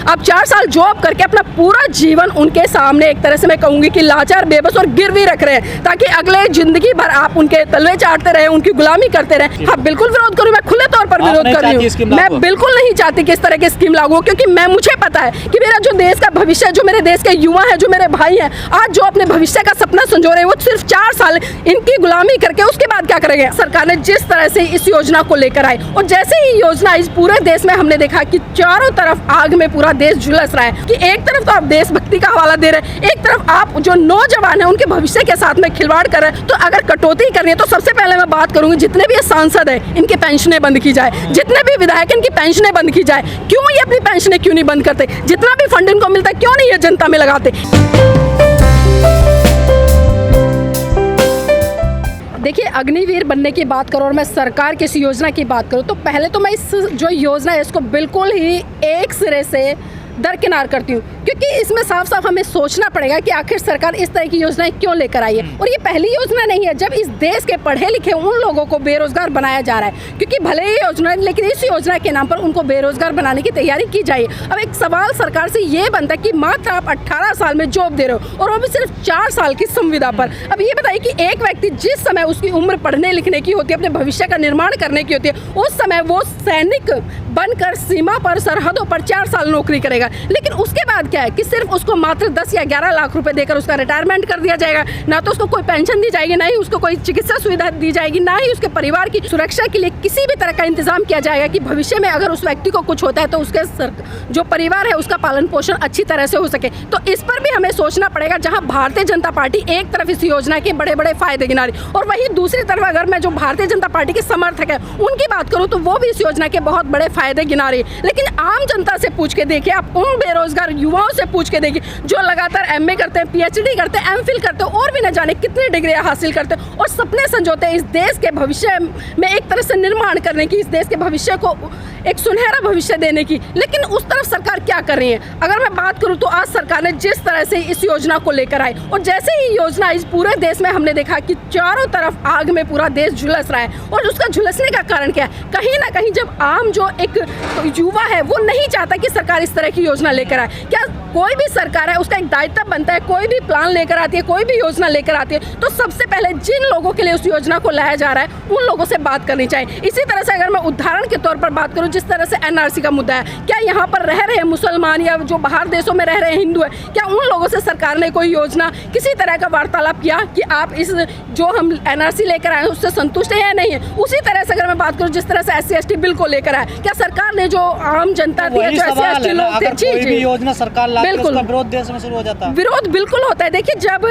आप 4 साल जॉब करके अपना पूरा जीवन उनके सामने एक तरह से मैं कहूँगी कि लाचार, बेबस और गिरवी रख रहे हैं, ताकि अगले जिंदगी भर आप उनके तलवे चाटते रहे, उनकी गुलामी करते रहे। हाँ, बिल्कुल विरोध करूँ, मैं खुले तौर पर विरोध कर रही हूँ। मैं बिल्कुल नहीं चाहती कि इस तरह की स्कीम लागू हो, क्योंकि मुझे पता है कि मेरा जो देश का भविष्य, जो मेरे देश के युवा है, जो मेरे भाई हैं, आज जो अपने भविष्य का सपना संजो रहे हैं, वो सिर्फ 4 साल इनकी गुलामी करके उसके बाद क्या करेंगे। सरकार ने जिस तरह से इस योजना को लेकर आई, और जैसे ही योजना इस पूरे देश में हमने देखा कि चारों तरफ आग में पूरा देश झुलस रहा है, कि एक तरफ तो आप देशभक्ति का हवाला दे रहे हैं, एक तरफ आप जो नौजवान है उनके भविष्य के साथ में खिलवाड़ कर रहे हैं। तो अगर कटौती करनी है तो सबसे पहले मैं बात करूंगी, जितने भी सांसद है इनकी पेंशनें बंद की जाए, जितने भी विधायक इनकी पेंशनें बंद की जाए। क्यों ये अपनी पेंशनें क्यों नहीं बंद करते? जितना भी फंड इनको मिलता है क्यों नहीं ये जनता में लगाते? देखिए, अग्निवीर बनने की बात करो और मैं सरकार की इस योजना की बात करूं, तो पहले तो मैं इस जो योजना है इसको बिल्कुल ही एक सिरे से दरकिनार करती हूँ, क्योंकि इसमें साफ साफ हमें सोचना पड़ेगा कि आखिर सरकार इस तरह की योजनाएं क्यों लेकर आई है। और ये पहली योजना नहीं है जब इस देश के पढ़े लिखे उन लोगों को बेरोजगार बनाया जा रहा है, क्योंकि भले ही योजना, लेकिन इस योजना के नाम पर उनको बेरोजगार बनाने की तैयारी की जाए। अब एक सवाल सरकार से ये बनता है कि मात्र आप 18 साल में जॉब दे रहे हो, और वो भी सिर्फ 4 साल की संविदा पर। अब ये बताइए कि एक व्यक्ति जिस समय उसकी उम्र पढ़ने लिखने की होती है, अपने भविष्य का निर्माण करने की होती है, उस समय वो सैनिक बनकर सीमा पर, सरहदों पर 4 साल नौकरी करेगा, लेकिन उसके बाद क्या है कि सिर्फ उसको मात्र 10 या 11 लाख रुपए देकर उसका रिटायरमेंट कर दिया जाएगा। ना तो उसको कोई पेंशन दी जाएगी, ना ही उसको कोई चिकित्सा सुविधा दी जाएगी, ना ही उसके परिवार की सुरक्षा के लिए किसी भी तरह का इंतजाम किया जाएगा कि भविष्य में अगर उस व्यक्ति को कुछ होता है तो उसके जो परिवार है उसका पालन पोषण अच्छी तरह से हो सके। तो इस पर भी हमें सोचना पड़ेगा। जहां भारतीय जनता पार्टी एक तरफ इस योजना के बड़े बड़े फायदे गिना रही, और वहीं दूसरी तरफ अगर मैं जो भारतीय जनता पार्टी के समर्थक है उनकी बात करूँ तो वो भी इस योजना के बहुत बड़े फायदे गिना रही है। लेकिन आम जनता से पूछ के देखिए, आप उन बेरोजगार युवाओं से पूछ के देखिए जो लगातार एमए करते हैं, पीएचडी करते हैं, एमफिल करते हैं, और भी न जाने कितनी डिग्रियां हासिल करते हैं, और सपने संजोते हैं इस देश के भविष्य में एक तरह से निर्माण करने की, इस देश के भविष्य को एक सुनहरा भविष्य देने की। लेकिन उस तरफ सरकार क्या कर रही है? अगर मैं बात करूं तो आज सरकार ने जिस तरह से इस योजना को लेकर आई, और जैसे ही योजना इस पूरे देश में हमने देखा कि चारों तरफ आग में पूरा देश झुलस रहा है, और उसका झुलसने का कारण क्या है? कहीं ना कहीं जब आम जो एक युवा है वो नहीं चाहता कि सरकार इस तरह की योजना लेकर आए। क्या कोई भी सरकार है उसका एक दायित्व बनता है, कोई भी प्लान लेकर आती है, कोई भी योजना लेकर आती है, तो सबसे पहले जिन लोगों के लिए उस योजना को लाया जा रहा है उन लोगों से बात करनी चाहिए। इसी तरह से अगर मैं उदाहरण के तौर पर बात करूं, जिस तरह से एनआरसी का मुद्दा है, क्या यहाँ पर रह रहे मुसलमान या जो बाहर देशों में रह रहे हिंदू है, क्या उन लोगों से सरकार ने कोई योजना, किसी तरह का वार्तालाप किया कि आप इस जो हम एनआरसी लेकर आए उससे संतुष्ट है या नहीं है? उसी तरह से अगर मैं बात करूँ जिस तरह से SC/ST बिल को लेकर आए, क्या सरकार ने जो आम जनता थी, जो SC/ST लोग थे, कोई भी योजना सरकार लाती है उसका विरोध देश में शुरू हो जाता है। विरोध बिल्कुल होता है। देखिए, जब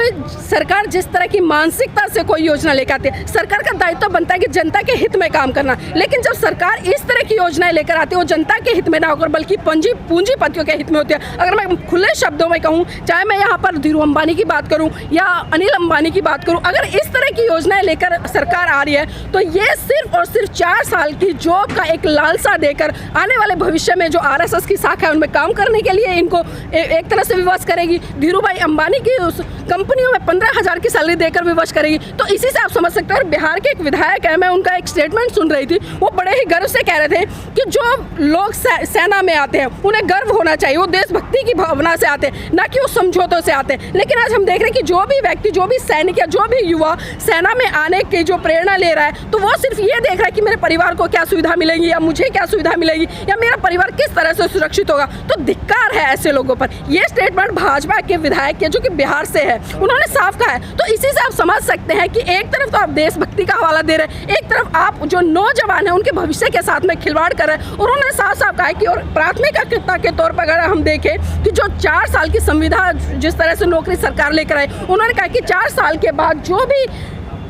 सरकार जिस तरह की मानसिकता से कोई योजना लेकर आती है, सरकार का दायित्व बनता है कि जनता के हित में काम करना, लेकिन जब सरकार इस तरह की योजनाएं लेकर आती है वो जनता के हित में ना होकर बल्कि पूंजीपतियों के हित में होती है। अगर मैं खुले शब्दों में कहूँ, चाहे मैं यहाँ पर धीरू अंबानी की बात करूँ या अनिल अंबानी की बात करूँ, अगर इस तरह की योजनाएं लेकर सरकार आ रही है तो ये सिर्फ और सिर्फ 4 साल की जॉब का एक लालसा देकर आने वाले भविष्य में जो RSS की शाखा है उनमें काम करने के लिए इनको एक तरह से विवश करेगी। धीरू भाई अंबानी की उस कंपनियों में 15,000 की सैलरी देकर विवश करेगी। तो इसी से आप समझ सकते हैं। और बिहार के एक विधायक है, मैं उनका एक स्टेटमेंट सुन रही थी, वो बड़े ही गर्व से कह रहे थे कि जो लोग सेना में आते हैं उन्हें गर्व होना चाहिए, वो देशभक्ति की भावना से आते हैं, ना कि वो समझौतों से आते हैं। लेकिन आज हम देख रहे हैं कि जो भी व्यक्ति, जो भी सैनिक या जो भी युवा सेना में आने की जो प्रेरणा ले रहा है, तो वो सिर्फ ये देख रहा है कि मेरे परिवार को क्या सुविधा मिलेगी या मुझे क्या सुविधा मिलेगी या मेरा परिवार किस तरह से सुरक्षित होगा। तो धिक्कार है ऐसे लोगों पर। ये स्टेटमेंट भाजपा के विधायक के जो कि बिहार से है उन्होंने साफ कहा है। तो इसी से आप समझ सकते हैं कि एक तरफ तो आप देशभक्ति का हवाला दे रहे हैं, एक तरफ आप जो नौजवान है उनके भविष्य के साथ में खिलवाड़ कर रहे हैं। और उन्होंने साफ साफ कहा है कि और प्राथमिकता के तौर पर अगर हम देखें कि जो 4 साल की संविदा जिस तरह से नौकरी सरकार लेकर आई, उन्होंने कहा कि 4 साल के बाद जो भी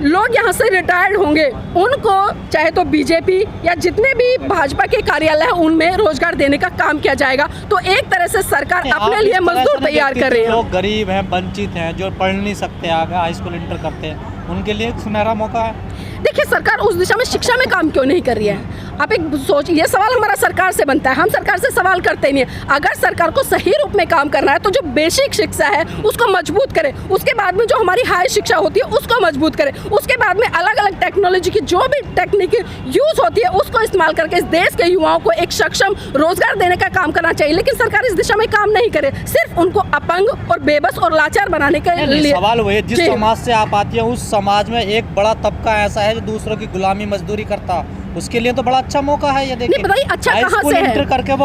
लोग यहाँ से रिटायर्ड होंगे उनको चाहे तो बीजेपी या जितने भी भाजपा के कार्यालय हैं उनमें रोजगार देने का काम किया जाएगा। तो एक तरह से सरकार अपने लिए मजदूर तैयार कर रही है। लोग गरीब हैं, वंचित हैं, जो पढ़ नहीं सकते, आगे हाई स्कूल इंटर करते हैं, उनके लिए एक सुनहरा मौका है। देखिए, सरकार उस दिशा में शिक्षा में काम क्यों नहीं कर रही है? आप एक सोच, ये सवाल हमारा सरकार से बनता है, हम सरकार से सवाल करते नहीं है। अगर सरकार को सही रूप में काम करना है तो जो बेसिक शिक्षा है उसको मजबूत करे, उसके बाद में जो हमारी हाई शिक्षा होती है उसको मजबूत करे, उसके बाद में अलग अलग टेक्नोलॉजी की जो भी टेक्निक यूज होती है उसको इस्तेमाल करके इस देश के युवाओं को एक सक्षम रोजगार देने का काम करना चाहिए। लेकिन सरकार इस दिशा में काम नहीं करे, सिर्फ उनको अपंग और बेबस और लाचार बनाने के लिए। सवाल वही है, जिस समाज से आप आती है उस समाज में एक बड़ा तबका ऐसा है जो दूसरों की गुलामी मजदूरी करता, उसके लिए तो बड़ा अच्छा मौका है ये। देखिए बताइए अच्छा कहाँ से है? करके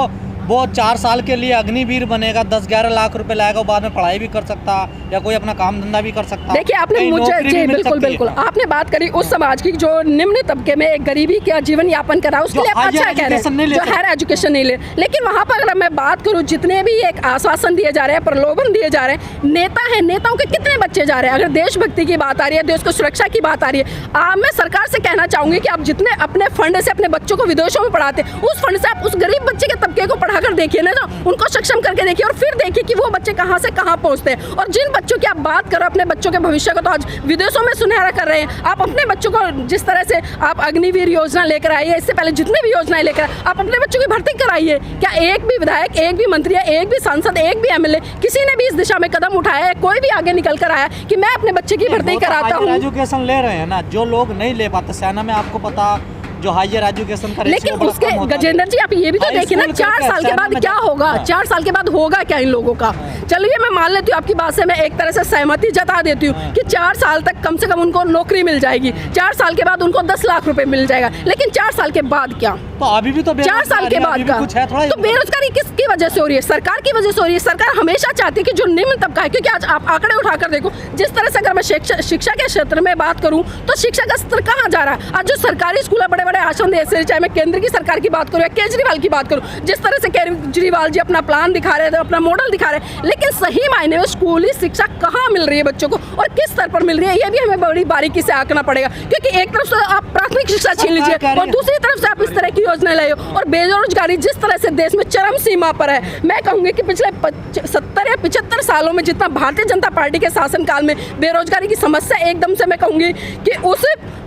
वो 4 साल के लिए अग्निवीर बनेगा, 10-11 लाख रुपए लाएगा, बाद में पढ़ाई भी कर सकता या कोई अपना काम धंधा भी कर सकता। देखिए आपने मुझे जी बिल्कुल आपने बात करी उस समाज की जो निम्न तबके में एक गरीबी का जीवन यापन कर रहा है, उसके लिए आप अच्छा कह रहे हैं जो हायर एजुकेशन नहीं ले। लेकिन वहाँ पर अगर मैं बात करूँ, जितने भी एक आश्वासन दिए जा रहे हैं, प्रलोभन दिए जा रहे हैं, नेता है, नेताओं के कितने बच्चे जा रहे हैं? अगर देशभक्ति की बात आ रही है, देश को सुरक्षा की बात आ रही है, मैं सरकार से कहना चाहूंगी कि आप जितने अपने फंड से अपने बच्चों को विदेशों में पढ़ाते, उस फंड से आप उस गरीब बच्चे के तबके को पढ़ाकर देखिए ना, उनको सक्षम करके देखिए और फिर देखिए कि वो बच्चे कहां से कहां पहुंचते हैं। और जिन बच्चों की आप बात करो, अपने बच्चों के भविष्य को तो आज विदेशों में सुनहरा कर रहे हैं। आप अपने बच्चों को जिस तरह से आप अग्निवीर योजना लेकर आइए, इससे पहले जितने भी योजनाएं लेकर आप अपने बच्चों की भर्ती कराइए। क्या एक भी विधायक, एक भी मंत्री, एक भी सांसद, एक भी एमएलए किसी ने भी इस दिशा में कदम उठाया है? कोई भी आगे निकल कर आया कि मैं अपने बच्चे की भर्ती कराता हूँ? एजुकेशन ले रहे हैं ना, जो लोग नहीं ले पाते, सेना में आपको पता जो हायर एजुकेशन का, लेकिन उसके गजेंद्र जी आप ये भी तो देखिए ना, 4 साल के बाद क्या होगा? 4 साल के बाद होगा क्या इन लोगों का? चलिए मैं मान लेती हूँ आपकी बात से, मैं एक तरह से सहमति जता देती हूँ कि 4 साल तक कम से कम उनको नौकरी मिल जाएगी, 4 साल के बाद उनको 10 लाख रुपए मिल जाएगा। लेकिन 4 साल के बाद क्या? तो अभी भी तो 4 साल के बाद का तो बेरोजगारी किसकी वजह से हो रही है? सरकार की वजह से हो रही है। सरकार हमेशा चाहती है कि जो निम्न तबका है, क्योंकि आज आप आंकड़े उठाकर देखो, जिस तरह से अगर मैं शिक्षा के क्षेत्र में बात करूं तो शिक्षा का स्तर कहाँ जा रहा है? आज जो सरकारी स्कूल है, बड़े बड़े आश्रम दे, चाहे मैं केंद्र की सरकार की बात करूं या केजरीवाल की बात करूं, जिस तरह से केजरीवाल जी अपना प्लान दिखा रहे थे, अपना मॉडल दिखा रहे हैं, लेकिन सही मायने में स्कूली शिक्षा कहाँ मिल रही है बच्चों को और किस स्तर पर मिल रही है, ये भी हमें बड़ी बारीकी से आंकना पड़ेगा। क्योंकि एक तरफ से आप प्राथमिक शिक्षा छीन लीजिए और दूसरी तरफ से आप इस तरह की योजना लाइए, और बेरोजगारी जिस तरह से देश में चरम सीमा पर है, मैं कहूंगी कि पिछले 70 या 75 सालों में जितना भारतीय जनता पार्टी के शासनकाल में बेरोजगारी की समस्या एकदम से मैं कहूंगी कि उस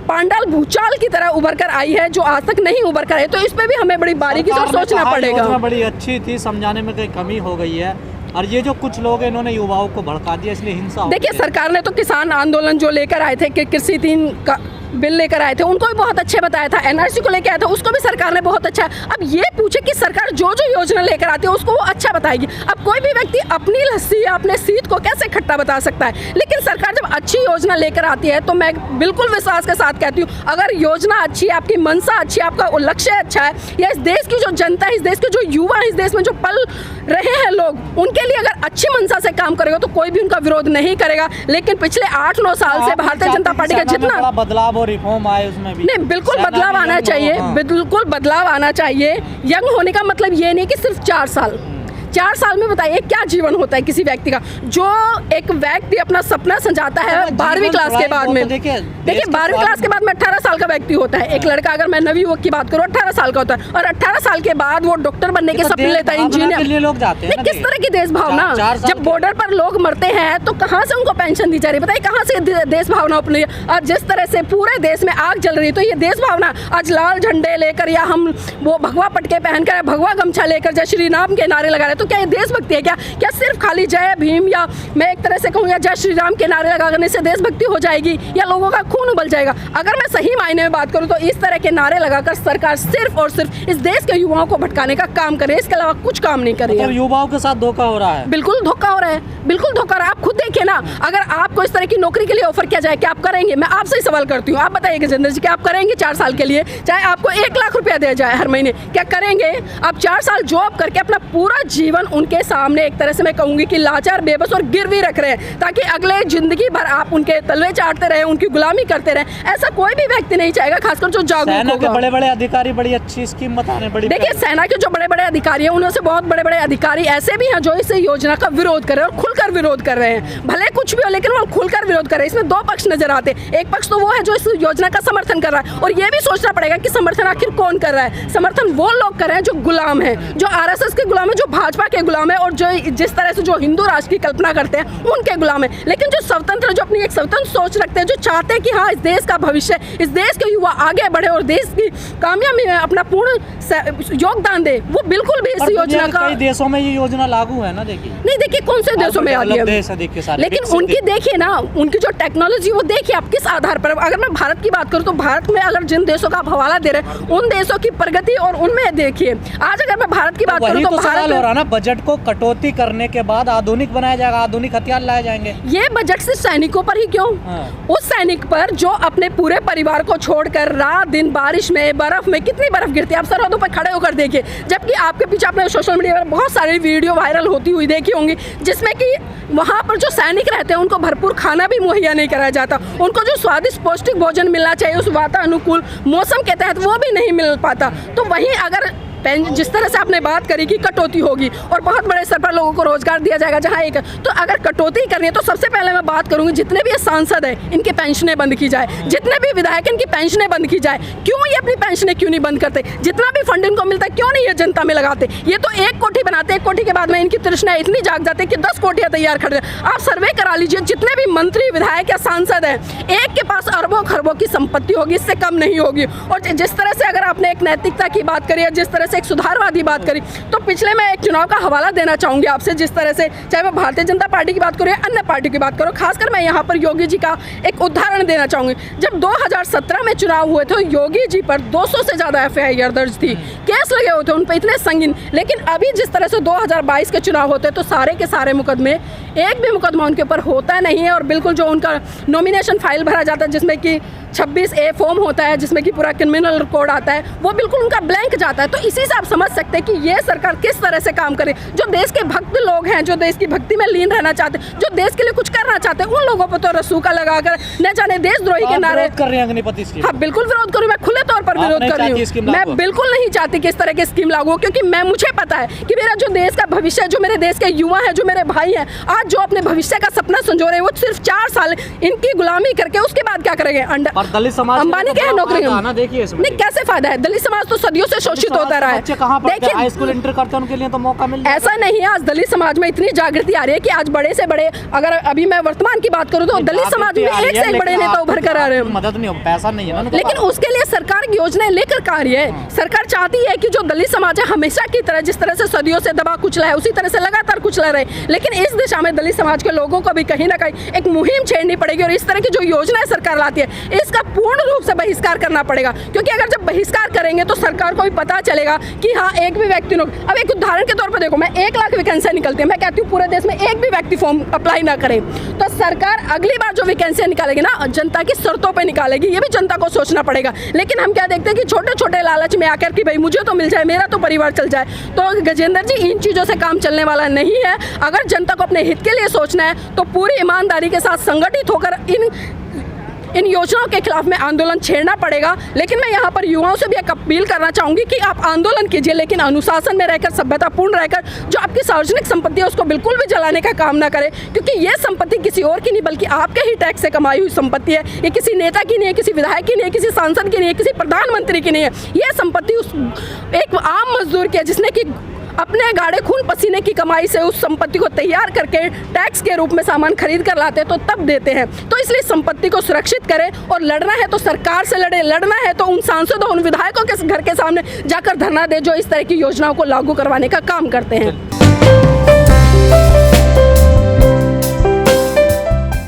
पांडाल भूचाल की तरह उभर कर आई है, जो आज तक नहीं उभर कर आई। तो इस पे भी हमें बड़ी बारीकी से सोचना पड़ेगा। बड़ी अच्छी थी, समझाने में कहीं कमी हो गई है, और ये जो कुछ लोग हैं इन्होंने युवाओं को भड़का दिया, इसलिए हिंसा। देखिए सरकार ने तो किसान आंदोलन जो लेकर आए थे कि कृषि 3 का बिल लेकर आए थे, उनको भी बहुत अच्छे बताया था। एनआरसी को लेकर आया था, उसको भी सरकार ने बहुत अच्छा। अब ये पूछे कि सरकार जो जो योजना लेकर आती है उसको वो अच्छा बताएगी। अब कोई भी व्यक्ति अपनी लस्सी या अपने सीट को कैसे खट्टा बता सकता है? लेकिन सरकार जब अच्छी योजना लेकर आती है तो मैं बिल्कुल विश्वास के साथ कहती हूँ, अगर योजना अच्छी है, आपकी मंशा अच्छी है, आपका लक्ष्य अच्छा है, या इस देश की जो जनता है, इस देश के जो युवा है, इस देश में जो पल रहे हैं लोग, उनके लिए अगर अच्छी मंशा से काम करेगा तो कोई भी उनका विरोध नहीं करेगा। लेकिन पिछले 8-9 साल से भारतीय जनता पार्टी का जितना बदलाव और रिफॉर्म आए उसमें भी नहीं, बिल्कुल बदलाव आना चाहिए, बिल्कुल बदलाव आना चाहिए। यंग होने का मतलब ये नहीं कि सिर्फ 4 साल में बताइए क्या जीवन होता है किसी व्यक्ति का? जो एक व्यक्ति अपना सपना संजाता है 12वीं क्लास के बाद में, देखिए 12वीं क्लास के बाद में 18 साल का व्यक्ति होता है। एक लड़का, अगर मैं नवयुवक की बात करूँ, 18 साल का होता है, और 18 साल के बाद वो डॉक्टर बनने के सपने लेता है, इंजीनियर लोग जाते हैं। किस तरह की देश भावना? जब बॉर्डर पर लोग मरते हैं तो कहाँ से उनको पेंशन दी जा रही है? बताइए कहाँ से देश भावना अपनी? और जिस तरह से पूरे देश में आग जल रही है, तो ये देश भावना आज लाल झंडे लेकर या हम वो भगवा पटके पहनकर, भगवा गमछा लेकर जय श्री राम के नारे लगा रहे हैं, तो क्या ये देशभक्ति है? क्या सिर्फ खाली जय भीम या मैं एक तरह से कहूँ या जय श्री राम के नारे लगाने से देशभक्ति हो जाएगी या लोगों का खून उबल जाएगा? अगर मैं सही मायने में बात करूँ तो इस तरह के नारे लगाकर सरकार सिर्फ और सिर्फ इस देश के युवाओं को भटकाने का काम करे, इसके अलावा कुछ काम नहीं करे। मतलब युवाओं के साथ धोखा हो रहा है। बिल्कुल धोखा हो रहा है, बिल्कुल धोखा हो रहा है। आप खुद देखिए ना, अगर आपको इस तरह की नौकरी के लिए ऑफर किया जाए, क्या आप करेंगे? मैं आपसे ही सवाल करती हूँ, आप बताइए गजेंद्र जी, क्या आप करेंगे 4 साल के लिए? चाहे आपको 1 लाख रुपया दिया जाए हर महीने, क्या करेंगे? आप 4 साल जॉब करके अपना पूरा जीवन उनके सामने एक तरह से मैं कहूंगी कि लाचार, बेबस और गिरवी रख रहे हैं, ताकि अगले जिंदगी भर आप उनके तलवे चाटते रहे, उनकी गुलामी करते रहे। ऐसा कोई भी व्यक्ति नहीं चाहेगा, खासकर जो जागरूक होगा। बड़े-बड़े अधिकारी बड़ी अच्छी स्कीम बता रहे हैं। देखिए सेना के जो बड़े-बड़े अधिकारी हैं, उनमें से बहुत बड़े-बड़े अधिकारी ऐसे भी हैं जो इस योजना का विरोध कर रहे हैं और खुलकर विरोध कर रहे हैं। भले कुछ कुछ भी हो, लेकिन वो खुलकर विरोध कर रहे हैं। इसमें दो पक्ष नजर आते हैं। एक पक्ष तो वो है जो इस योजना का समर्थन कर रहा है, और ये भी सोचना पड़ेगा कि समर्थन आखिर कौन कर रहा है। समर्थन वो लोग कर रहे हैं जो गुलाम हैं, जो आरएसएस के गुलाम है, जो भाजपा के गुलाम है, और जो जिस तरह से जो हिंदू राष्ट्र की कल्पना करते हैं उनके गुलाम है। लेकिन जो स्वतंत्र, जो अपनी एक स्वतंत्र सोच रखते हैं, जो चाहते हैं कि हाँ इस देश का भविष्य, इस देश के युवा आगे बढ़े और देश की कामयाबी में अपना पूर्ण योगदान दे, वो बिल्कुल भी इस योजना का। कई देशों में ये योजना लागू है ना, देखिए नहीं, देखिए कौन से देशों में आती है, लेकिन उनकी देखिए ना, उनकी जो टेक्नोलॉजी वो देखिए आप किस आधार पर। अगर मैं भारत की बात करूं तो भारत में अगर जिन देशों का आप हवाला दे रहे हैं उन देशों की प्रगति, और उनमें देखिए आज अगर मैं भारत की बात करूं तो भारत हो रहा ना, बजट को कटौती करने के बाद आधुनिक बनाया जाएगा, आधुनिक हथियार लाए जाएंगे। ये बजट सिर्फ सैनिकों पर ही क्यों? उस सैनिक पर जो अपने पूरे परिवार को छोड़कर रात दिन बारिश में, बर्फ में, कितनी बर्फ गिरती है आप सरहदों पर खड़े होकर देखिए, जबकि आपके पीछे आपने सोशल मीडिया पर बहुत सारी वीडियो वायरल होती हुई देखी होंगी, जिसमें कि वहाँ पर जो सैनिक रहते हैं उनको भरपूर खाना भी मुहैया नहीं कराया जाता, उनको जो स्वादिष्ट पौष्टिक भोजन मिलना चाहिए उस वातानुकूल मौसम के तहत वो भी नहीं मिल पाता। तो वहीं अगर जिस तरह से आपने बात करी कि कटौती होगी और बहुत बड़े स्तर पर लोगों को रोजगार दिया जाएगा, जहां एक, तो अगर कटौती करनी है तो सबसे पहले मैं बात करूंगी जितने भी ये सांसद हैं इनकी पेंशनें बंद की जाए, जितने भी विधायक इनकी पेंशनें बंद की जाए। क्यों ये अपनी पेंशनें क्यों नहीं बंद करते? जितना भी फंड इनको मिलता है क्यों नहीं ये जनता में लगाते? ये तो 1 कोठी बनाते, 1 कोठी के बाद में इनकी तृष्णा इतनी जाग जाती है कि 10 कोठियां तैयार कर दे। आप सर्वे करा लीजिए, जितने भी मंत्री, विधायक या सांसद हैं, एक के पास अरबों खरबों की संपत्ति होगी, इससे कम नहीं होगी। और जिस तरह से अगर आपने एक नैतिकता की बात करी है, जिस तरह से एक सुधारवादी बात करी, तो पिछले मैं एक चुनाव का हवाला देना चाहूंगी आपसे, जिस तरह से चाहे मैं भारतीय जनता पार्टी की बात करूं या अन्य पार्टी की बात करूं, खासकर मैं यहां पर योगी जी का एक उदाहरण देना चाहूंगी। जब 2017 में चुनाव हुए थे, योगी जी पर 200 से ज्यादा एफआईआर दर्ज थी, केस लगे हुए थे उन पर इतने संगीन। लेकिन अभी जिस तरह से 2022 के चुनाव होते तो सारे के सारे मुकदमे, एक भी मुकदमा उनके ऊपर होता नहीं है, और बिल्कुल जो उनका नॉमिनेशन फाइल भरा जाता है जिसमें कि 26A फॉर्म होता है, जिसमें कि पूरा क्रिमिनल कोड आता है, वो बिल्कुल उनका ब्लैंक जाता है। तो इसी से आप समझ सकते हैं कि ये सरकार किस तरह से काम करे। जो देश के भक्त लोग हैं, जो देश की भक्ति में लीन रहना चाहते हैं, जो देश के लिए कुछ करना चाहते हैं, उन लोगों पर तो रसूखा लगाकर न जाने देशद्रोही के नारे कर रहे हैं अग्निपथ स्कीम। हाँ बिल्कुल विरोध करूँ, मैं खुले तौर पर विरोध कर रही हूँ। मैं बिल्कुल नहीं चाहती कि इस तरह की स्कीम लागू हो, क्योंकि मुझे पता है कि मेरा जो देश का भविष्य, जो मेरे देश के युवा है, जो मेरे भाई हैं, आज जो अपने भविष्य का सपना संजो रहे हैं, वो सिर्फ 4 साल इनकी गुलामी करके उसके बाद क्या करेंगे? दलित समाज अंबानी के नौकरी देखिए नहीं, कैसे फायदा है? दलित समाज तो सदियों से शोषित होता रहा है। देखिए हाई स्कूल इंटर करते हैं उनके लिए तो मौका मिल, ऐसा नहीं है। आज दलित समाज में इतनी जागृति आ रही है कि आज बड़े से बड़े, अगर अभी मैं वर्तमान की बात करूं तो दलित समाज में एक से एक बड़े नेता उभर कर आ रहे हैं। मदद नहीं हो, पैसा नहीं है, लेकिन उसके लिए सरकार योजनाएं लेकर कार्य है। सरकार चाहती है कि जो दलित समाज है हमेशा की तरह, जिस तरह से सदियों से दबा कुचला है, उसी तरह से लगातार कुचला रहे। लेकिन इस दिशा में दलित समाज के लोगों को भी कहीं ना कहीं एक मुहिम छेड़नी पड़ेगी, और इस तरह की जो योजनाएं सरकार लाती है इसका पूर्ण रूप से बहिष्कार करना पड़ेगा। क्योंकि अगर जब बहिष्कार करेंगे तो सरकार को भी पता चलेगा कि हाँ एक भी व्यक्ति, अब एक उदाहरण के तौर पर देखो, मैं 1 लाख वैकेंसियां निकलती है, मैं कहती हूँ पूरे देश में एक भी व्यक्ति फॉर्म अप्लाई ना करे, तो सरकार अगली बार जो वैकेंसियां निकालेगी ना, जनता की शर्तों पे निकालेगी। ये भी जनता को सोचना पड़ेगा। लेकिन हम क्या देखते हैं कि छोटे छोटे लालच में आकर कि भाई मुझे तो मिल जाए, मेरा तो परिवार चल जाए। तो गजेंद्र जी, इन चीज़ों से काम चलने वाला नहीं है। अगर जनता को अपने हित के लिए सोचना है तो पूरी ईमानदारी के साथ संगठित होकर इन योजनाओं के खिलाफ में आंदोलन छेड़ना पड़ेगा। लेकिन मैं यहाँ पर युवाओं से भी एक अपील करना चाहूँगी कि आप आंदोलन कीजिए, लेकिन अनुशासन में रहकर, सभ्यतापूर्ण रहकर। जो आपकी सार्वजनिक संपत्ति है उसको बिल्कुल भी जलाने का काम ना करें, क्योंकि ये संपत्ति किसी और की नहीं बल्कि आपके ही टैक्स से कमाई हुई संपत्ति है। ये किसी नेता की नहीं है, किसी विधायक की नहीं है, किसी सांसद की नहीं है, किसी प्रधानमंत्री की नहीं है। ये संपत्ति उस एक आम मजदूर की है जिसने कि अपने गाढ़े खून पसीने की कमाई से उस संपत्ति को तैयार करके टैक्स के रूप में सामान खरीद कर लाते हैं, तो तब देते हैं। तो इसलिए संपत्ति को सुरक्षित करें, और लड़ना है तो सरकार से लड़े, लड़ना है तो उन सांसदों, उन विधायकों के घर के सामने जाकर धरना दे जो इस तरह की योजनाओं को लागू करवाने का काम करते हैं।